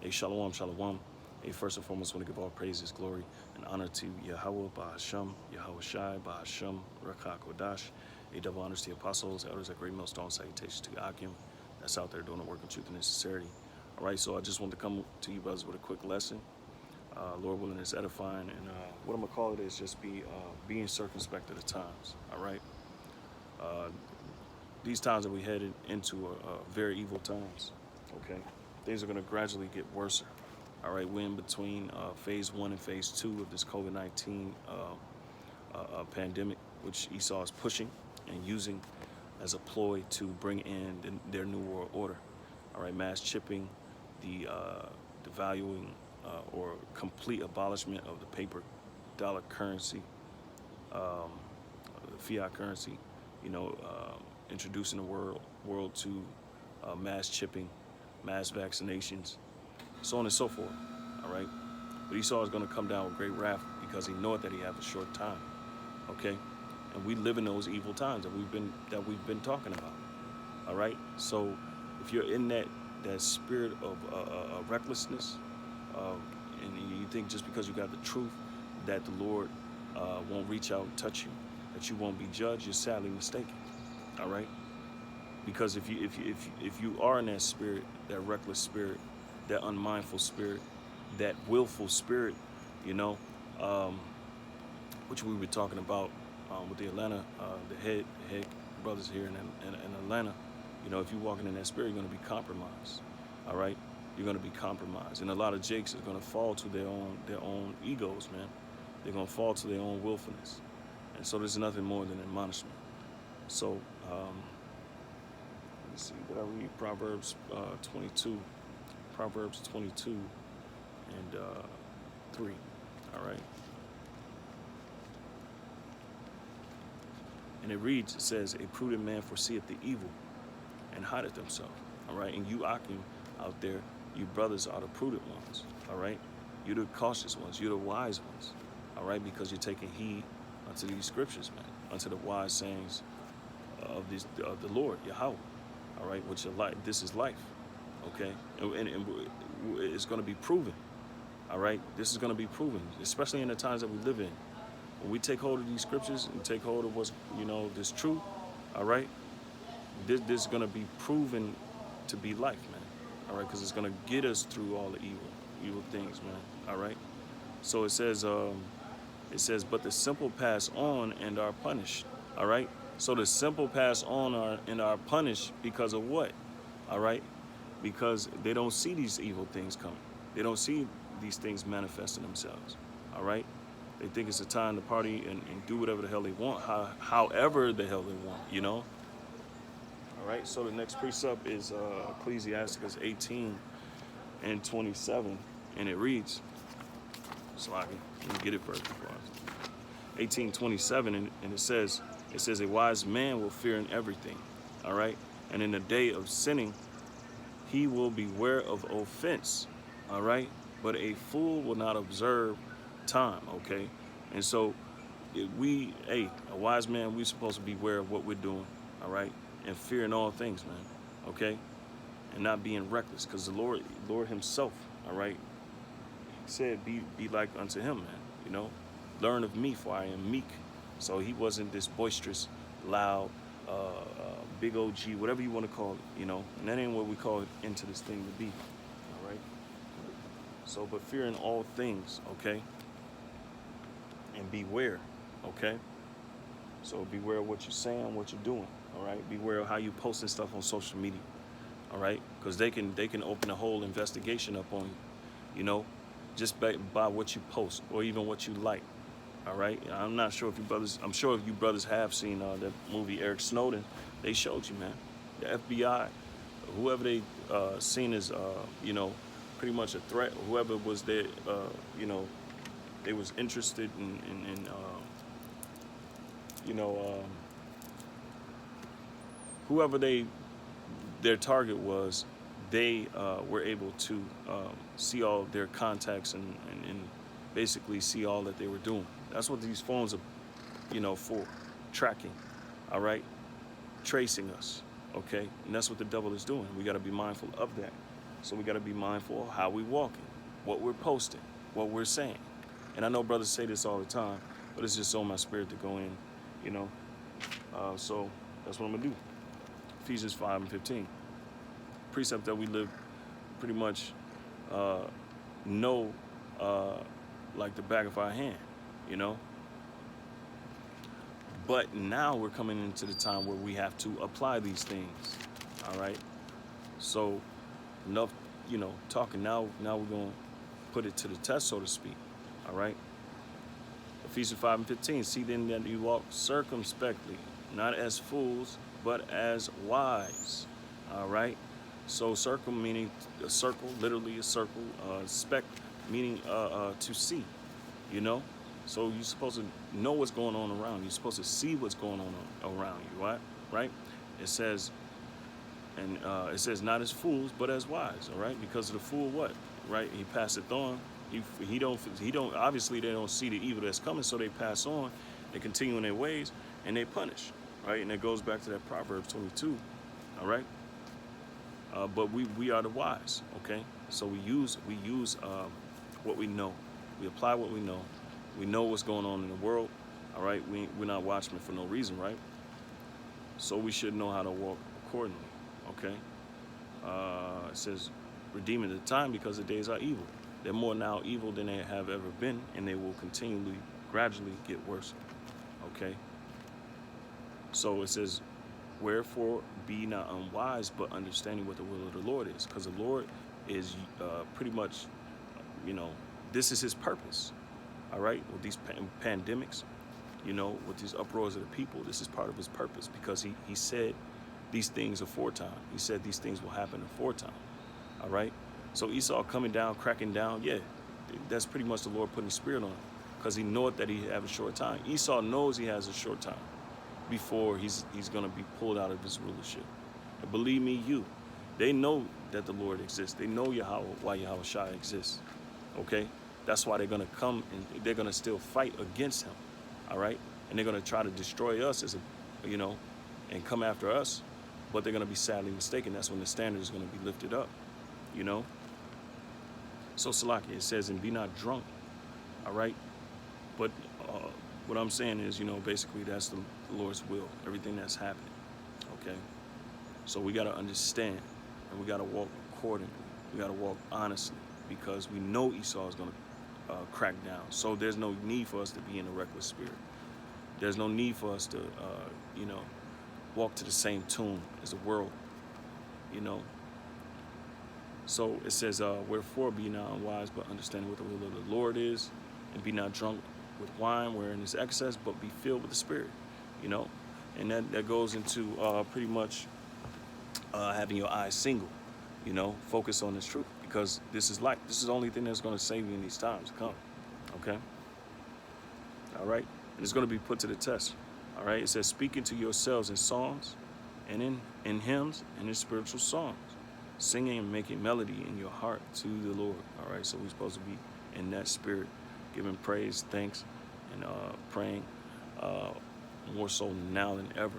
Hey, shalom, shalom. Hey, first and foremost, I want to give all praises, glory, and honor to Yahweh, Bahasham, Yahweh Shai, Bahasham, Rakak Kodash. A double honors to the apostles, elders at Great Millstone, salutations to Akim, that's out there doing the work of truth and sincerity. All right, so I just wanted to come to you brothers with a quick lesson. Lord willing, is edifying, and what I'm gonna call it is just being circumspect of the times. All right, uh, these times that we headed into are very evil times. Okay, things are gonna gradually get worse. All right, we're in between phase one and phase two of this COVID-19 pandemic, which Esau is pushing and using as a ploy to bring in their new world order. All right, mass chipping, the valuing or complete abolishment of the paper dollar currency, um, the fiat currency, introducing the world to mass chipping, mass vaccinations, so on and so forth. All right, but Esau is going to come down with great wrath because he knoweth that he hath a short time. Okay, and we live in those evil times that we've been talking about. All right, so if you're in that spirit of recklessness, uh, and you think just because you got the truth that the Lord won't reach out and touch you, that you won't be judged, you're sadly mistaken. All right, because if you are in that spirit, that reckless spirit, that unmindful spirit, that willful spirit, you know, um, which we were talking about with the Atlanta, the head brothers here in Atlanta. If you're walking in that spirit, you're going to be compromised. All right, you're going to be compromised, and a lot of jakes are going to fall to their own egos, man. They're going to fall to their own willfulness, and so there's nothing more than admonishment. So let me see. Did I read Proverbs 22? Proverbs 22 and 3. All right. And it reads, it says, a prudent man foreseeth the evil and hideth himself. All right. And you, Akim, out there, you brothers are the prudent ones. All right. You're the cautious ones. You're the wise ones. All right. Because you're taking heed unto these scriptures, man, unto the wise sayings of the Lord, Yahweh. All right. Which this is life. Okay. And it's going to be proven. All right. This is going to be proven, especially in the times that we live in. When we take hold of these scriptures and take hold of what's, this truth, all right, this is going to be proven to be life, man. All right, because it's going to get us through all the evil things, man. All right. So it says, but the simple pass on and are punished. All right. So the simple pass on and are punished because of what? All right. Because they don't see these evil things coming. They don't see these things manifesting themselves. All right. They think it's a time to party and do whatever the hell they want, however the hell they want. All right, so the next precept is Ecclesiasticus 18 and 27, and it reads, let me get it first. 18:27, and it says, a wise man will fear in everything, all right? And in the day of sinning, he will beware of offense, all right? But a fool will not observe time, okay? And so a wise man, we're supposed to beware of what we're doing, all right? And fear in all things, man, okay? And not being reckless, because the Lord himself, all right, said, be like unto him, man, learn of me, for I am meek. So he wasn't this boisterous, loud, big OG, whatever you want to call it, and that ain't what we call it into this thing to be, all right? So, but fear in all things, okay? And beware, okay? So beware of what you're saying, what you're doing, all right? Beware of how you posting stuff on social media, all right? Because they can open a whole investigation up on you, just by what you post or even what you like, all right? I'm not sure if you brothers, I'm sure if you brothers have seen that movie Eric Snowden. They showed you, man. The FBI, whoever they seen as, pretty much a threat, whoever was there, they was interested in whoever their target was, they were able to see all of their contacts and basically see all that they were doing. That's what these phones are, for tracking, all right, tracing us, okay, and that's what the devil is doing. We got to be mindful of that, So we got to be mindful of how we walking, what we're posting, what we're saying. And I know brothers say this all the time, but it's just on my spirit to go in, you know. So that's what I'm gonna do. Ephesians 5:15. Precept that we live pretty much know like the back of our hand, you know. But now we're coming into the time where we have to apply these things. All right. So enough, talking now. Now we're gonna put it to the test, so to speak. All right. Ephesians 5:15. See then that you walk circumspectly, not as fools, but as wise. All right. So circle meaning a circle, literally a circle. Spec meaning to see. You know. So you're supposed to know what's going on around you. You're supposed to see what's going on around you, right? Right? It says, not as fools, but as wise, all right? Because of the fool, what? Right? He passeth on. He don't. Obviously, they don't see the evil that's coming, so they pass on. They continue in their ways, and they punish, right? And it goes back to that Proverbs 22, all right? But we are the wise, okay? So we use what we know. We apply what we know. We know what's going on in the world, all right? We're not watchmen for no reason, right? So we should know how to walk accordingly, okay? It says, redeeming the time because the days are evil. They're more now evil than they have ever been, and they will gradually get worse, okay? So it says, wherefore be not unwise, but understanding what the will of the Lord is. Because the Lord is pretty much, this is his purpose. All right, with these pandemics, with these uproars of the people, this is part of his purpose, because he said these things aforetime. He said these things will happen aforetime. All right, so Esau coming down, cracking down, yeah, that's pretty much the Lord putting his spirit on him, because he knoweth that he have a short time. Esau knows he has a short time before he's going to be pulled out of his rulership. And believe me, they know that the Lord exists. They know why Yahweh Shai exists. Okay. That's why they're going to come and they're going to still fight against him, all right? And they're going to try to destroy us and come after us, but they're going to be sadly mistaken. That's when the standard is going to be lifted up, So Salaki, it says, and be not drunk, all right? But what I'm saying is, basically that's the Lord's will, everything that's happening, okay? So we got to understand, and we got to walk accordingly. We got to walk honestly, because we know Esau is going to crack down. So there's no need for us to be in a reckless spirit. There's no need for us to, walk to the same tune as the world, So it says, wherefore be not unwise, but understanding what the will of the Lord is, and be not drunk with wine wherein is excess, but be filled with the Spirit, And that goes into pretty much having your eyes single, focus on this truth. Because this is light. This is the only thing that's going to save you in these times to come. Okay? All right? And it's going to be put to the test. All right? It says, speaking to yourselves in songs and in hymns and in spiritual songs, singing and making melody in your heart to the Lord. All right? So we're supposed to be in that spirit, giving praise, thanks, and praying more so now than ever.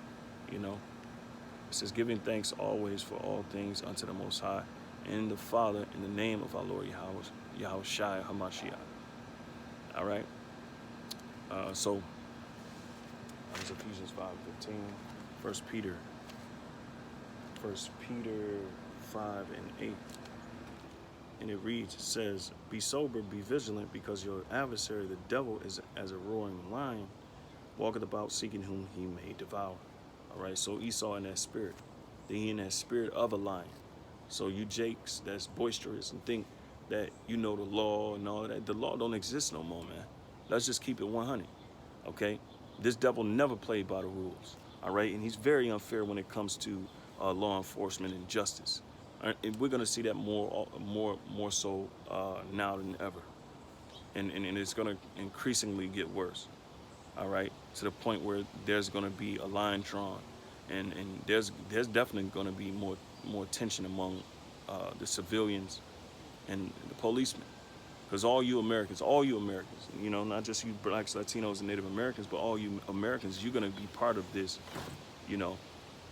It says, giving thanks always for all things unto the Most High, and the Father, in the name of our Lord Yahweh Shai HaMashiach. All right. So that was Ephesians 5:15. 1 Peter 5:8. And it reads, it says, be sober, be vigilant, because your adversary, the devil, is as a roaring lion, walketh about seeking whom he may devour. All right. So Esau in that spirit. He in that spirit of a lion. So you jakes that's boisterous and think that the law and all that. The law don't exist no more, man. Let's just keep it 100, okay? This devil never played by the rules, all right? And he's very unfair when it comes to law enforcement and justice. And we're going to see that more so now than ever. And it's going to increasingly get worse, all right? To the point where there's going to be a line drawn. And there's definitely going to be more tension among the civilians and the policemen, because all you Americans, not just you blacks, Latinos, and Native Americans, but all you Americans, you're going to be part of this,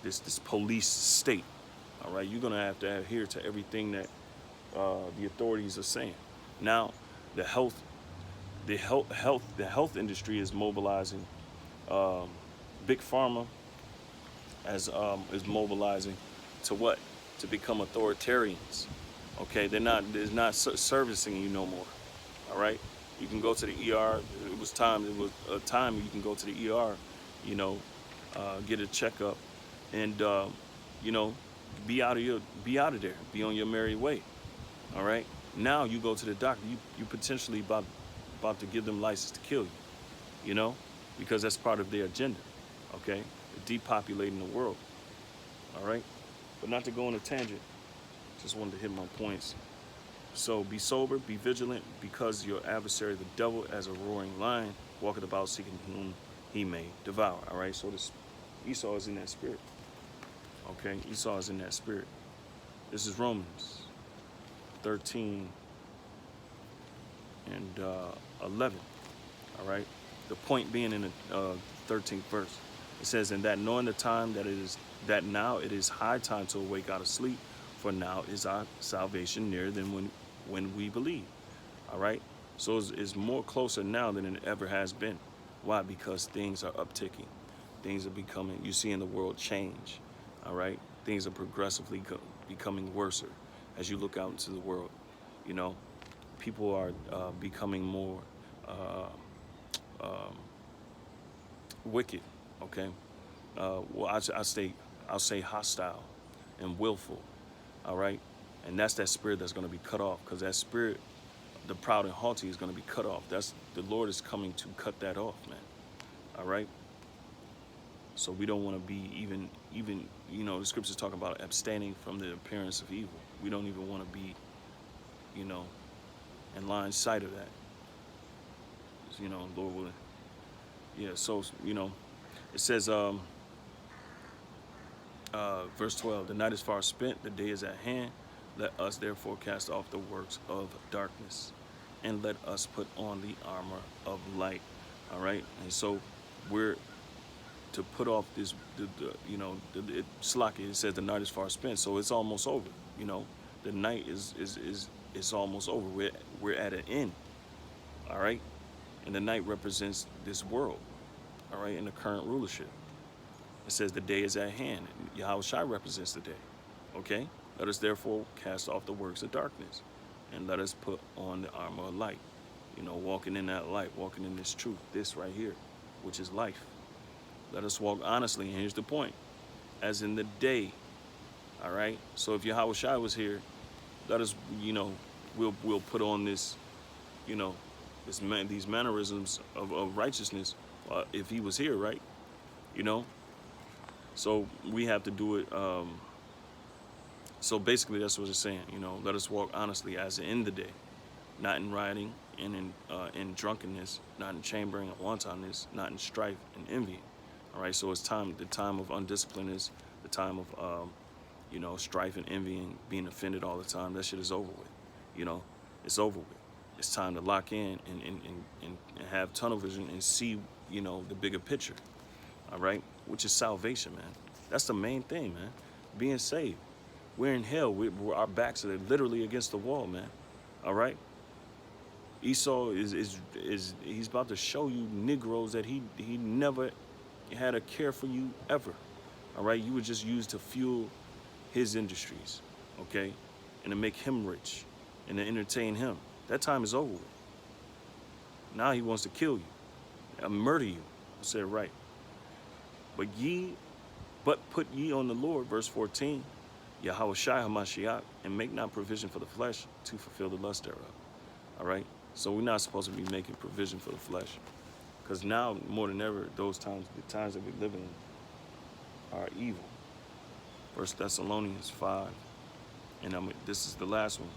this police state. All right, you're going to have to adhere to everything that the authorities are saying. Now, the health, the health industry is mobilizing. Um, Big pharma as is mobilizing to what? To become authoritarians. Okay, they're not servicing you no more. All right, you can go to the ER. It was a time you can go to the ER, you know, get a checkup, and you know, be out of there, be on your merry way. All right. Now you go to the doctor. You potentially about to give them license to kill you. You know, because that's part of their agenda. Okay, depopulating the world. All right, but not to go on a tangent. Just wanted to hit my points. So be sober, be vigilant, because your adversary, the devil, as a roaring lion, walketh about seeking whom he may devour. All right. So this Esau is in that spirit. Okay, Esau is in that spirit. This is Romans 13 and 11. All right. The point being in the 13th verse, it says, "And that knowing the time that now it is high time to awake out of sleep, for now is our salvation nearer than when we believe." All right. So it's more closer now than it ever has been. Why? Because things are upticking. Things are becoming. You see in the world change. All right. Things are progressively becoming worse as you look out into the world. You know, people are becoming more um, wicked. Okay. Well, I'll say hostile and willful. All right. And that's that spirit that's going to be cut off, because that spirit, the proud and haughty, is going to be cut off. That's the Lord is coming to cut that off, man. All right. So we don't want to be even, you know, the scriptures talk about abstaining from the appearance of evil. We don't even want to be, you know, in line sight of that. You know, Lord willing. Yeah. So, you know, it says, verse 12, "The night is far spent, the day is at hand. Let us therefore cast off the works of darkness, and let us put on the armor of light." All right. And so we're to put off this, you know, Slaki, it says the night is far spent. So it's almost over. You know, the night is almost over. We're at an end. All right. And the night represents this world. All right. And the current rulership. It says the day is at hand. Yahweh Shai represents the day. Okay? Let us therefore cast off the works of darkness, and let us put on the armor of light. You know, walking in that light, walking in this truth, this right here, which is life. Let us walk honestly, and here's the point, as in the day. All right? So if Yahweh Shai was here, let us, you know, we'll put on this, you know, these mannerisms of righteousness if he was here, right? You know? So we have to do it. So basically, that's what it's saying. You know, let us walk honestly as in the day, not in rioting and in drunkenness, not in chambering and wantonness, not in strife and envy. All right. So it's time. The time of undiscipline is the time of you know, strife and envy and being offended all the time. That shit is over with. You know, it's over with. It's time to lock in and have tunnel vision and see, you know, the bigger picture. All right, which is salvation, man. That's the main thing, man. Being saved. We're in hell. Our backs are literally against the wall, man. All right. Esau is he's about to show you Negroes that he never had a care for you ever. All right. You were just used to fuel his industries, okay, and to make him rich and to entertain him. That time is over with. Now he wants to kill you, and murder you. I said it right. But put ye on the Lord, verse 14, Yahweh Shai HaMashiach, and make not provision for the flesh to fulfill the lust thereof. All right? So we're not supposed to be making provision for the flesh. Because now, more than ever, the times that we live in are evil. 1 Thessalonians 5, and this is the last one.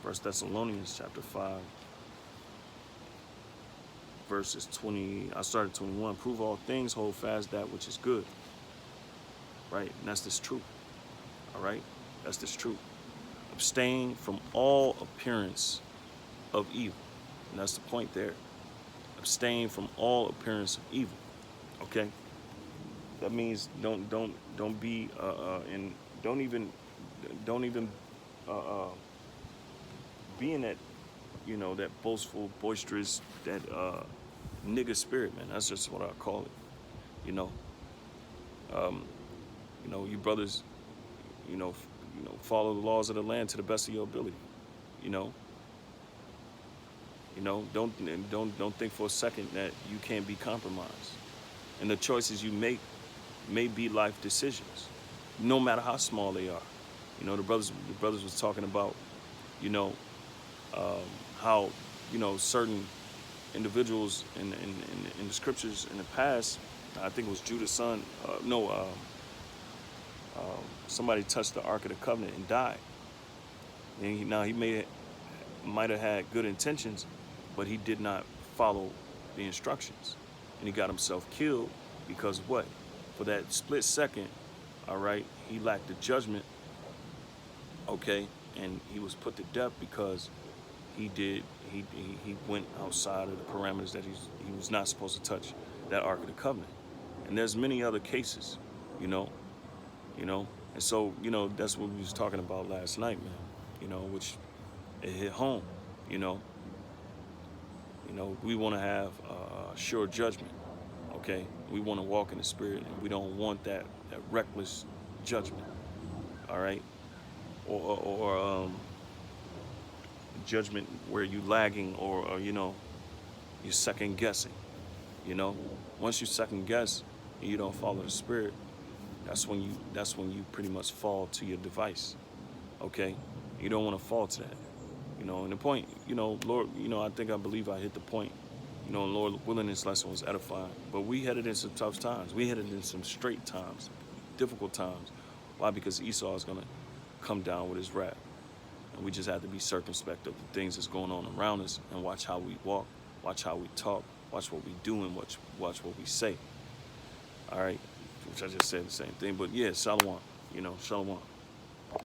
1 Thessalonians chapter 5. Verses 20, I started 21. "Prove all things, hold fast that which is good." Right? And that's this truth. All right? That's this truth. Abstain from all appearance of evil. And that's the point there. Abstain from all appearance of evil. Okay? That means don't be and don't even being that, that boastful, boisterous, that nigga spirit, man. That's just what I call it. You know, um, you brothers, follow the laws of the land to the best of your ability. You know, don't think for a second that you can't be compromised. And the choices you make may be life decisions, no matter how small they are. The brothers was talking about, you know, um, how, certain individuals in the scriptures in the past, I think it was Judah's son, no, somebody touched the Ark of the Covenant and died. And now he might have had good intentions, but he did not follow the instructions, and he got himself killed because what? For that split second, all right, he lacked the judgment, okay, and he was put to death because he went outside of the parameters that he was not supposed to touch that Ark of the Covenant. And there's many other cases, you know, and so that's what we was talking about last night, man. Which it hit home, you know. We want to have sure judgment, okay? We want to walk in the spirit, and we don't want that reckless judgment, all right? Or judgment where you lagging, or you second guessing. Once you second guess and you don't follow the spirit, that's when you pretty much fall to your device, okay? You don't want to fall to that. And the point, Lord, I believe I hit the point. Lord willing, this lesson was edifying. But we headed in some tough times. We headed in some straight times, difficult times. Why? Because Esau is going to come down with his wrath. And we just have to be circumspect of the things that's going on around us and watch how we walk, watch how we talk, watch what we do, and watch what we say. All right? Which I just said the same thing. But yeah, Shalom. Shalom.